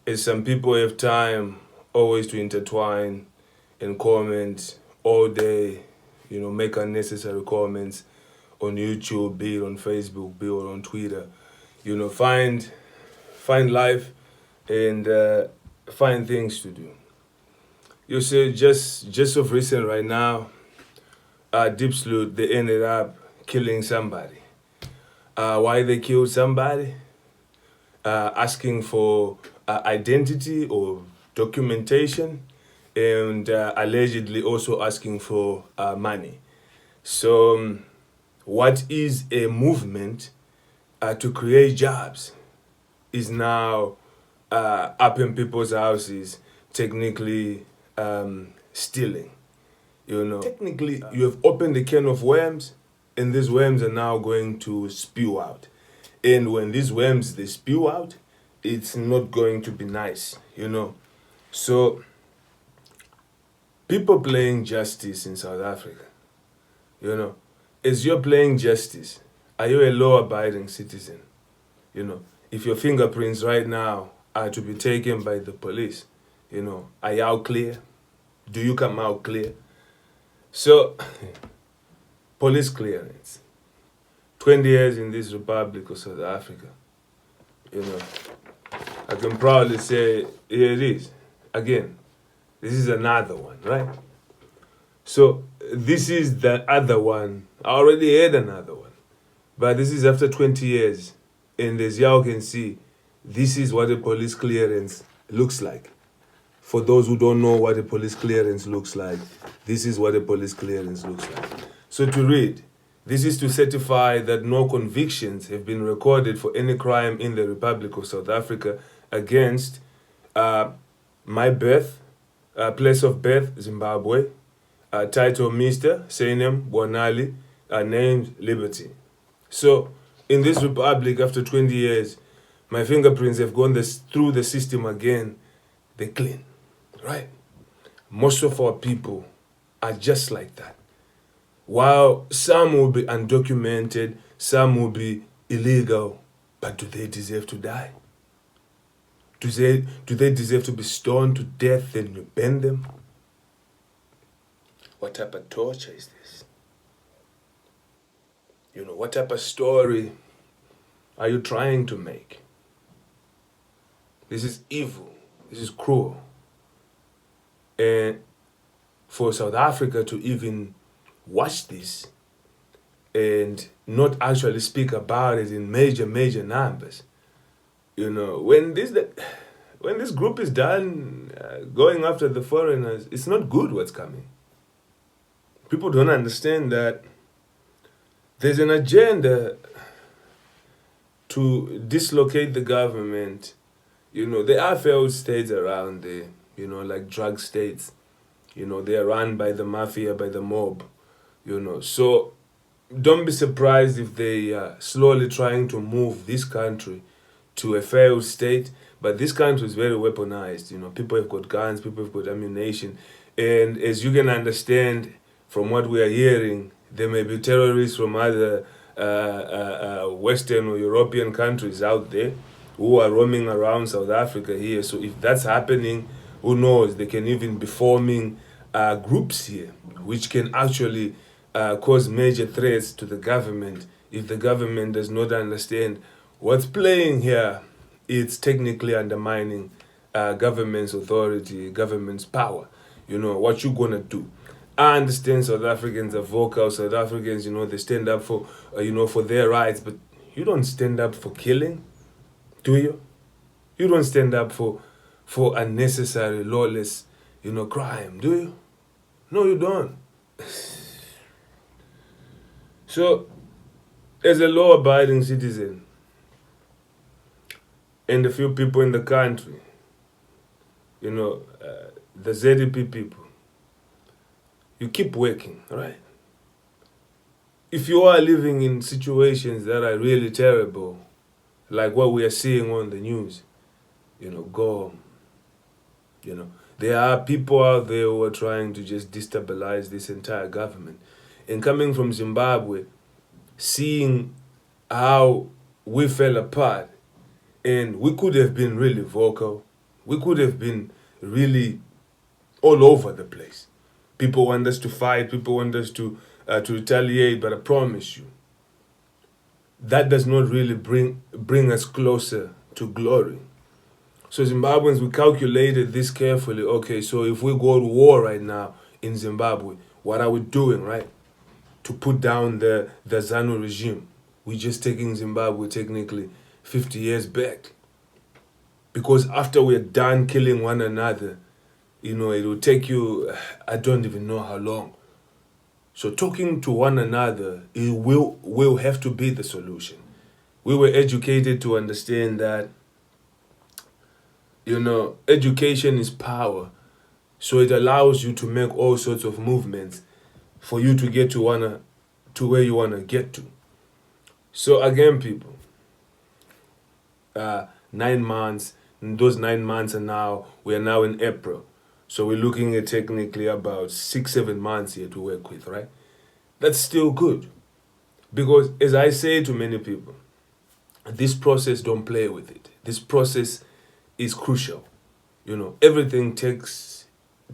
is some people have time always to intertwine and comment all day, make unnecessary comments on YouTube, be it on Facebook, be it on Twitter. Find life and find things to do. You see, just of recent right now, Deep Sleuth, they ended up killing somebody. Why they killed somebody? Asking for identity or documentation, and allegedly also asking for money. So, what is a movement to create jobs is now up in people's houses, technically stealing. Technically, you have opened a can of worms, and these worms are now going to spew out. And when these worms they spew out, it's not going to be nice. So people playing justice in South Africa, as you're playing justice, are you a law-abiding citizen? If your fingerprints right now are to be taken by the police, are you out clear? Do you come out clear? So, police clearance. 20 years in this Republic of South Africa. I can proudly say here it is. Again, this is another one, right? So this is the other one. I already had another one. But this is after 20 years. And as y'all can see, this is what a police clearance looks like. For those who don't know what a police clearance looks like, this is what a police clearance looks like. So to read, this is to certify that no convictions have been recorded for any crime in the Republic of South Africa against my birth, place of birth, Zimbabwe, title Mr., surname Bwanali, named Liberty. So in this Republic, after 20 years, my fingerprints have gone through the system again. They're clean, right? Most of our people are just like that. While some will be undocumented, some will be illegal, but do they deserve to die? Do they deserve to be stoned to death and you burn them? What type of torture is this? What type of story are you trying to make? This is evil. This is cruel. And for South Africa to even watch this and not actually speak about it in major numbers. When this group is done going after the foreigners, it's not good what's coming. People don't understand that there's an agenda to dislocate the government. There are failed states around there, like drug states. They are run by the mafia, by the mob. So don't be surprised if they are slowly trying to move this country to a failed state. But this country is very weaponized. People have got guns, people have got ammunition. And as you can understand from what we are hearing, there may be terrorists from other Western or European countries out there who are roaming around South Africa here. So if that's happening, who knows, they can even be forming groups here, which can actually cause major threats to the government if the government does not understand what's playing here. It's technically undermining government's authority, government's power. What you gonna do? I understand South Africans are vocal. South Africans, they stand up for, for their rights. But you don't stand up for killing, do you? You don't stand up for unnecessary, lawless, crime, do you? No, you don't. So, as a law-abiding citizen, and a few people in the country, the ZDP people, you keep working, right? If you are living in situations that are really terrible, like what we are seeing on the news, go home. There are people out there who are trying to just destabilize this entire government. And coming from Zimbabwe, seeing how we fell apart, and we could have been really vocal, We could have been really all over the place. People want us to fight, people want us to retaliate, but I promise you, that does not really bring us closer to glory. So Zimbabweans, we calculated this carefully. Okay, so if we go to war right now in Zimbabwe, what are we doing, right? To put down the ZANU regime. We're just taking Zimbabwe technically 50 years back. Because after we're done killing one another, it will take you, I don't even know how long. So talking to one another, it will have to be the solution. We were educated to understand that, education is power. So it allows you to make all sorts of movements for you to get to where you wanna get to. So again, people, 9 months, and those 9 months we are now in April. So we're looking at technically about 6-7 months here to work with, right? That's still good. Because as I say to many people, this process, don't play with it. This process is crucial. Everything takes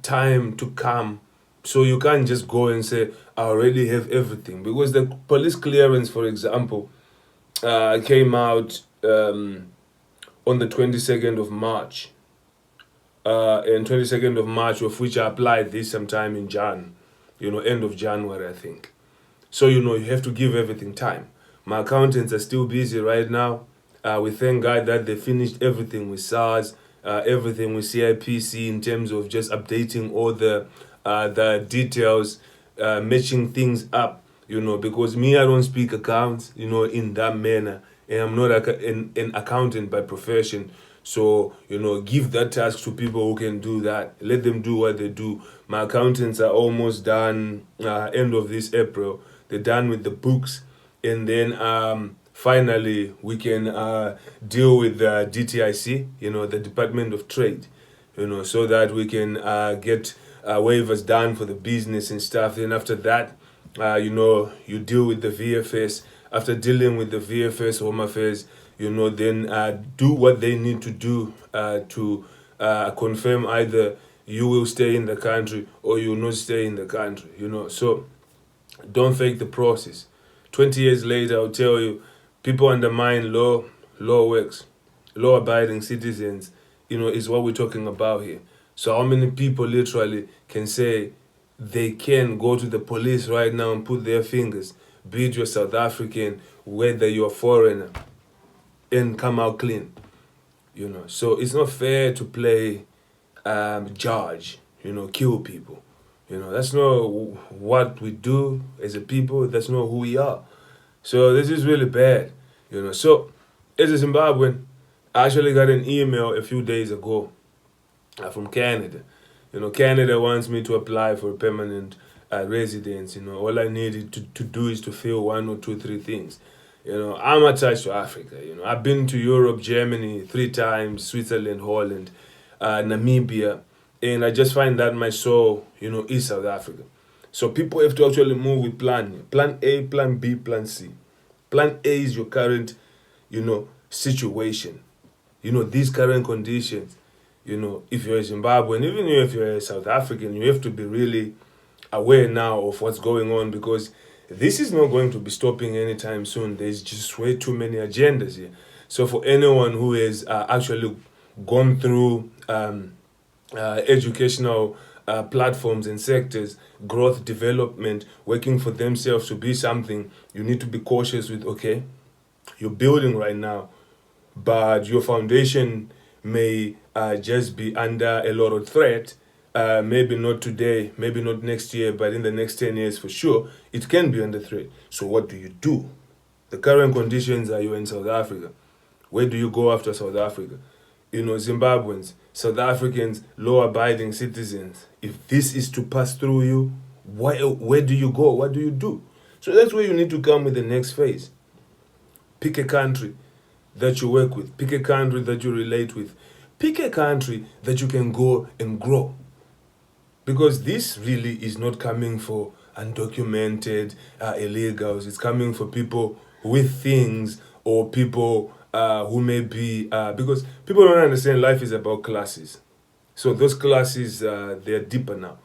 time to come. So you can't just go and say, I already have everything. Because the police clearance, for example, came out on the 22nd of March. And 22nd of March, of which I applied this sometime in Jan, end of January, I think. So, you have to give everything time. My accountants are still busy right now. We thank God that they finished everything with SARS, everything with CIPC in terms of just updating all the details, matching things up, because me, I don't speak accounts, in that manner. And I'm not an accountant by profession. So, give that task to people who can do that. Let them do what they do. My accountants are almost done end of this April. They're done with the books. And then finally, we can deal with the DTIC, the Department of Trade, so that we can get waivers done for the business and stuff. Then after that, you deal with the VFS. After dealing with the VFS, Home Affairs, then do what they need to do to confirm either you will stay in the country or you will not stay in the country, So don't fake the process. 20 years later, I'll tell you, people undermine law works. Law-abiding citizens, is what we're talking about here. So how many people literally can say they can go to the police right now and put their fingers, be it you're South African, whether you're a foreigner, and come out clean, So it's not fair to play judge, kill people. That's not what we do as a people. That's not who we are. So this is really bad, So as a Zimbabwean, I actually got an email a few days ago from Canada. Canada wants me to apply for a permanent residence. All I needed to do is to fill 1 or 2, 3 things. I'm attached to Africa. I've been to Europe, Germany 3 times, Switzerland, Holland, Namibia, and I just find that my soul, is South Africa. So people have to actually move with plan A, plan B, plan C. Plan A is your current, situation. These current conditions. If you're a Zimbabwean, even if you're a South African, you have to be really aware now of what's going on, because this is not going to be stopping anytime soon. There's just way too many agendas here. So for anyone who has actually gone through educational platforms and sectors, growth, development, working for themselves to be something, you need to be cautious with, okay, you're building right now, but your foundation may just be under a lot of threat. Maybe not today, maybe not next year, but in the next 10 years for sure, it can be under threat. So what do you do? The current conditions are you're in South Africa. Where do you go after South Africa? Zimbabweans, South Africans, law-abiding citizens. If this is to pass through you, where do you go? What do you do? So that's where you need to come with the next phase. Pick a country that you work with. Pick a country that you relate with. Pick a country that you can go and grow. Because this really is not coming for undocumented illegals. It's coming for people with things or people who may be, because people don't understand life is about classes. So those classes, they're deeper now.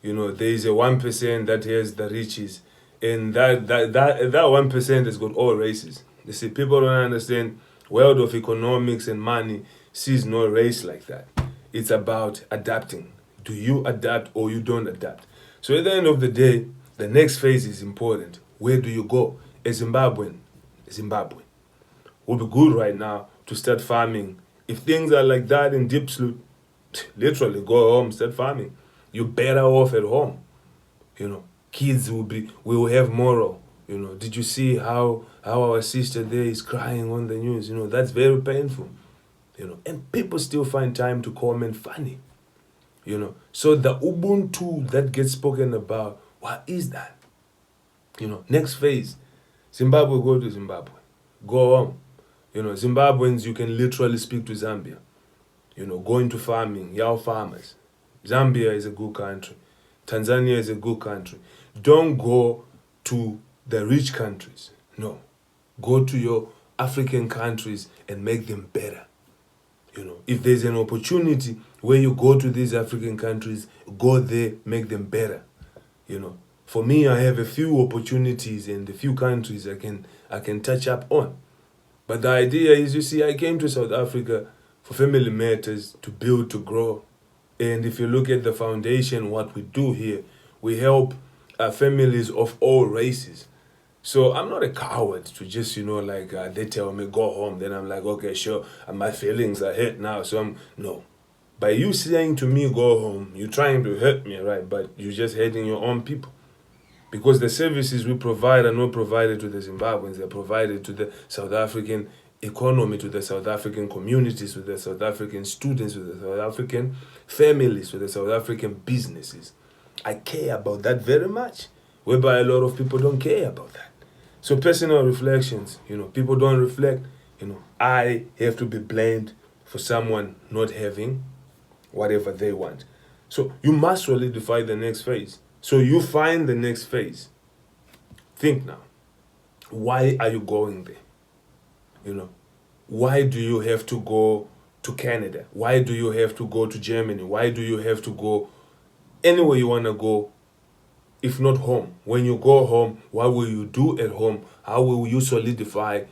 You know, there is a 1% that has the riches, and that 1% has got all races. You see, people don't understand world of economics and money sees no race like that. It's about adapting. Do you adapt or you don't adapt? So at the end of the day, the next phase is important. Where do you go? A Zimbabwe would be good right now to start farming. If things are like that in Deep Sloot, literally go home, start farming. You're better off at home. You know, kids will have moral. You know, did you see how our sister there is crying on the news? You know, that's very painful. You know, and people still find time to comment funny. You know, so the Ubuntu that gets spoken about, what is that? You know, next phase, Zimbabwe, go to Zimbabwe. Go home. You know, Zimbabweans, you can literally speak to Zambia. You know, go into farming, y'all farmers. Zambia is a good country. Tanzania is a good country. Don't go to the rich countries. No. Go to your African countries and make them better. You know, if there's an opportunity where you go to these African countries, go there, make them better. You know, for me, I have a few opportunities and a few countries I can touch up on. But the idea is, you see, I came to South Africa for family matters, to build, to grow. And if you look at the foundation, what we do here, we help families of all races. So I'm not a coward to just, you know, like they tell me, go home. Then I'm like, okay, sure. And my feelings are hurt now. So no. By you saying to me, go home, you're trying to hurt me, right? But you're just hurting your own people. Because the services we provide are not provided to the Zimbabweans. They're provided to the South African economy, to the South African communities, to the South African students, to the South African families, to the South African businesses. I care about that very much, whereby a lot of people don't care about that. So personal reflections, you know, people don't reflect, you know, I have to be blamed for someone not having whatever they want. So you must solidify the next phase. So you find the next phase. Think now. Why are you going there? You know, why do you have to go to Canada? Why do you have to go to Germany? Why do you have to go anywhere you want to go, if not home? When you go home, what will you do at home? How will you solidify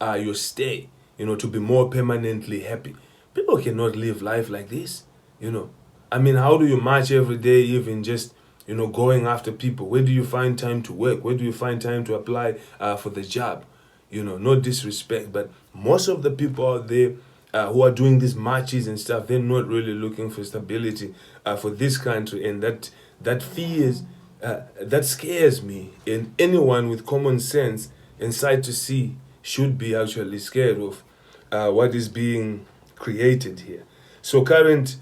your stay, you know, to be more permanently happy? People cannot live life like this, you know. I mean, how do you march every day, even just, you know, going after people? Where do you find time to work? Where do you find time to apply for the job? You know, no disrespect, but most of the people out there who are doing these marches and stuff, they're not really looking for stability for this country. And that fears, that scares me. And anyone with common sense and sight to see should be actually scared of what is being created here. So current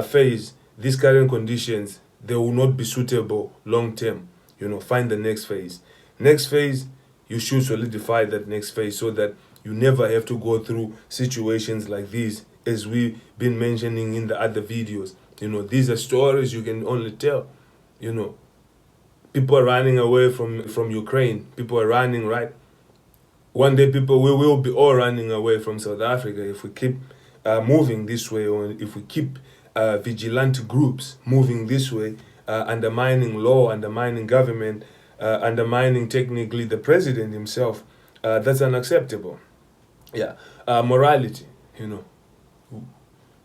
phase, these current conditions, they will not be suitable long term. You know, find the next phase. Next phase, you should solidify that next phase so that you never have to go through situations like these, as we've been mentioning in the other videos. You know, these are stories you can only tell. You know, people are running away from Ukraine. People are running, right? One day we will be all running away from South Africa if we keep moving this way, or if we keep vigilante groups moving this way, undermining law, undermining government, undermining technically the president himself. That's unacceptable. Yeah. Morality, you know.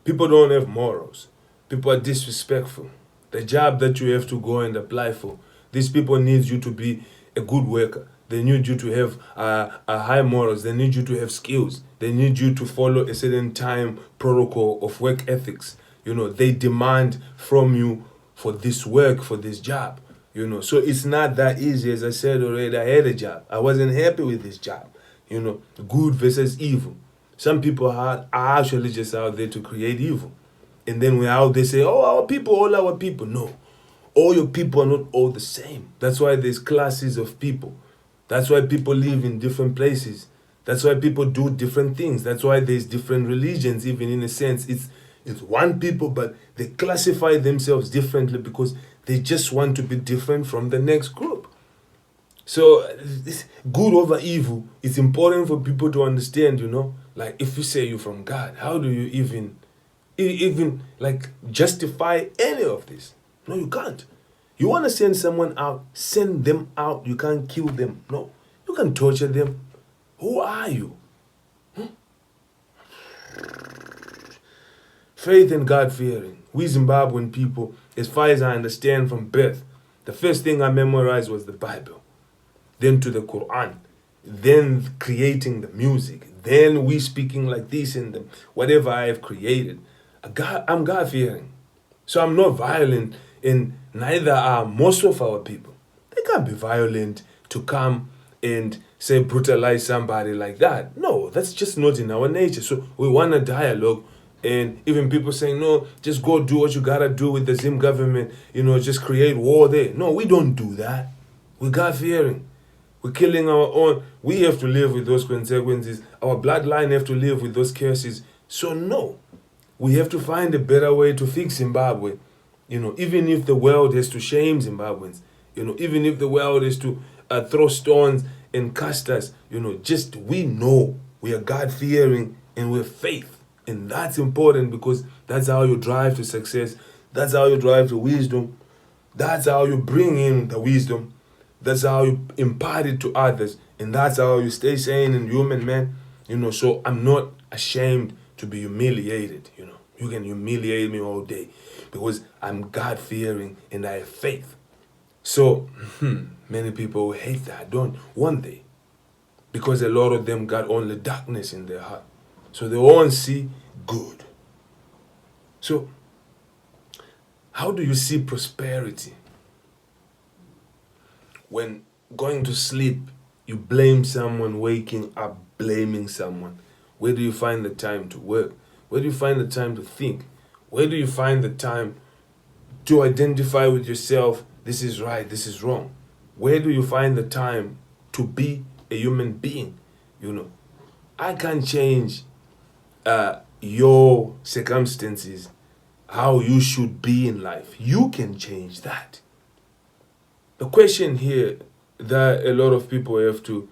People don't have morals. People are disrespectful. The job that you have to go and apply for, these people need you to be a good worker. They need you to have high morals. They need you to have skills. They need you to follow a certain time protocol of work ethics. You know, they demand from you for this work, for this job. You know, so it's not that easy. As I said already, I had a job. I wasn't happy with this job. You know, good versus evil. Some people are actually just out there to create evil. And then we're out there say, oh, our people, all our people. No, all your people are not all the same. That's why there's classes of people. That's why people live in different places. That's why people do different things. That's why there's different religions, even in a sense. It's one people, but they classify themselves differently because they just want to be different from the next group. So good over evil, it's important for people to understand, you know. Like, if you say you're from God, how do you even like justify any of this? No, you can't. You want to send someone out, send them out. You can't kill them. No, you can torture them. Who are you? Faith and God-fearing. We Zimbabwean people, as far as I understand from birth, the first thing I memorized was the Bible, then to the Quran, then creating the music, then we speaking like this and the, whatever I have created. I'm God-fearing. So I'm not violent, and neither are most of our people. They can't be violent to come and say brutalize somebody like that. No, that's just not in our nature. So we want a dialogue. And even people saying, no, just go do what you gotta do with the Zim government, just create war there. No, we don't do that. We're God-fearing. We're killing our own. We have to live with those consequences. Our bloodline have to live with those curses. So no, we have to find a better way to fix Zimbabwe. Even if the world has to shame Zimbabweans, even if the world has to throw stones and cast us, just we know we are God-fearing and we have faith. And that's important, because that's how you drive to success. That's how you drive to wisdom. That's how you bring in the wisdom. That's how you impart it to others. And that's how you stay sane and human, man. So I'm not ashamed to be humiliated. You can humiliate me all day, because I'm God-fearing and I have faith. So many people hate that, don't want they? Because a lot of them got only darkness in their heart. So they won't see good. So how do you see prosperity? When going to sleep, you blame someone, waking up blaming someone. Where do you find the time to work? Where do you find the time to think? Where do you find the time to identify with yourself, this is right, this is wrong? Where do you find the time to be a human being? I can't change your circumstances, how you should be in life. You can change that. The question here that a lot of people have to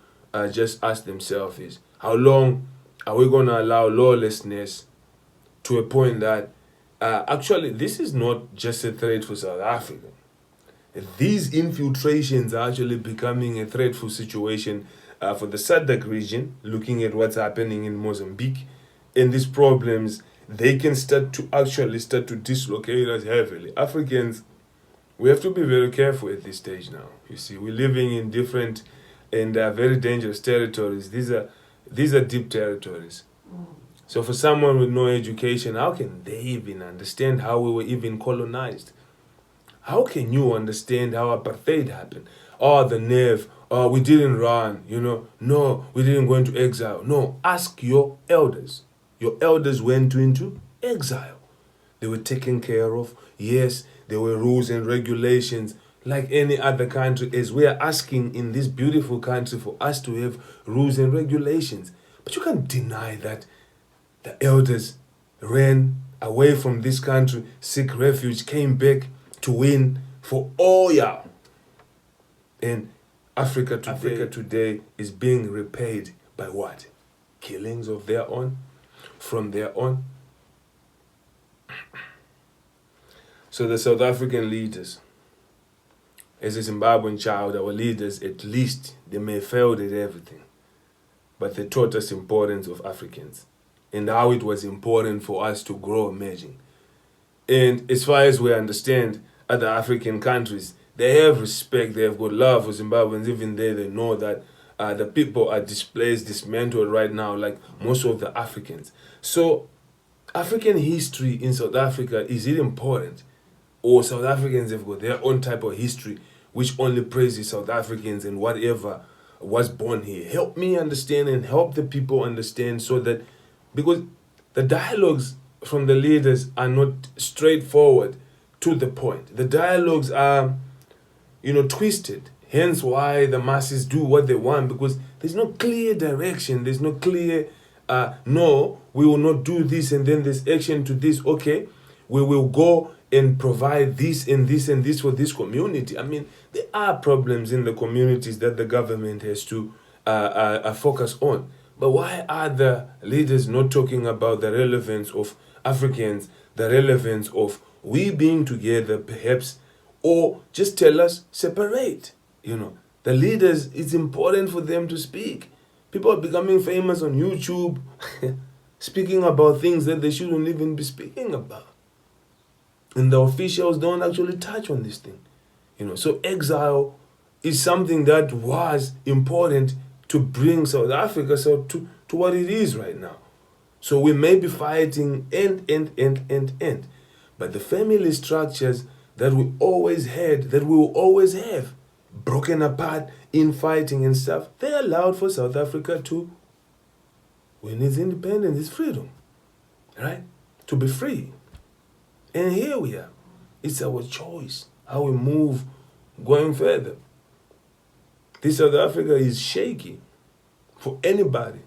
just ask themselves is, how long are we going to allow lawlessness to a point that actually this is not just a threat for South Africa. These infiltrations are actually becoming a threatful situation for the SADC region, looking at what's happening in Mozambique. And these problems, they can start to dislocate us heavily. Africans, we have to be very careful at this stage now. You see, we're living in different and very dangerous territories. These are deep territories. So for someone with no education, how can they even understand how we were even colonized? How can you understand how apartheid happened? Oh, the nerve. Oh, we didn't run, No, we didn't go into exile. No, ask your elders. Your elders went into exile. They were taken care of. Yes, there were rules and regulations like any other country, as we are asking in this beautiful country for us to have rules and regulations. But you can't deny that the elders ran away from this country, seek refuge, came back to win for all y'all. And Africa today is being repaid by what? Killings of their own, from their own. So the South African leaders, as a Zimbabwean child, our leaders, at least, they may have failed at everything, but they taught us importance of Africans and how it was important for us to grow emerging. And as far as we understand, other African countries, they have respect, they have got love for Zimbabweans. Even there, they know that the people are displaced, dismantled right now, like most of the Africans. So African history in South Africa, is it important? Or South Africans have got their own type of history, which only praises South Africans and whatever was born here? Help me understand and help the people understand, so that, because the dialogues from the leaders are not straightforward to the point. The dialogues are, twisted. Hence why the masses do what they want, because there's no clear direction. There's no clear, no, we will not do this and then there's action to this. Okay, we will go and provide this and this and this for this community. I mean, there are problems in the communities that the government has to focus on. But why are the leaders not talking about the relevance of Africans, the relevance of we being together perhaps, or just tell us separate? The leaders, it's important for them to speak. People are becoming famous on YouTube, speaking about things that they shouldn't even be speaking about. And the officials don't actually touch on this thing. So exile is something that was important to bring South Africa to what it is right now. So we may be fighting end. But the family structures that we always had, that we will always have, broken apart, infighting and stuff, they allowed for South Africa to win its independence, its freedom, right? To be free. And here we are. It's our choice, how we move going further. This South Africa is shaky for anybody,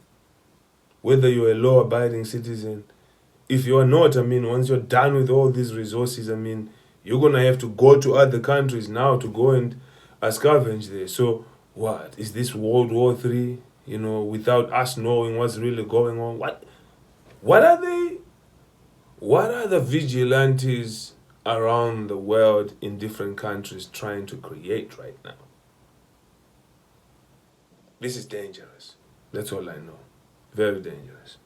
whether you're a law-abiding citizen. If you are not, once you're done with all these resources, you're going to have to go to other countries now to go and scavenge there. So what? Is this World War III, without us knowing what's really going on? What are they? What are the vigilantes around the world in different countries trying to create right now? This is dangerous. That's all I know. Very dangerous.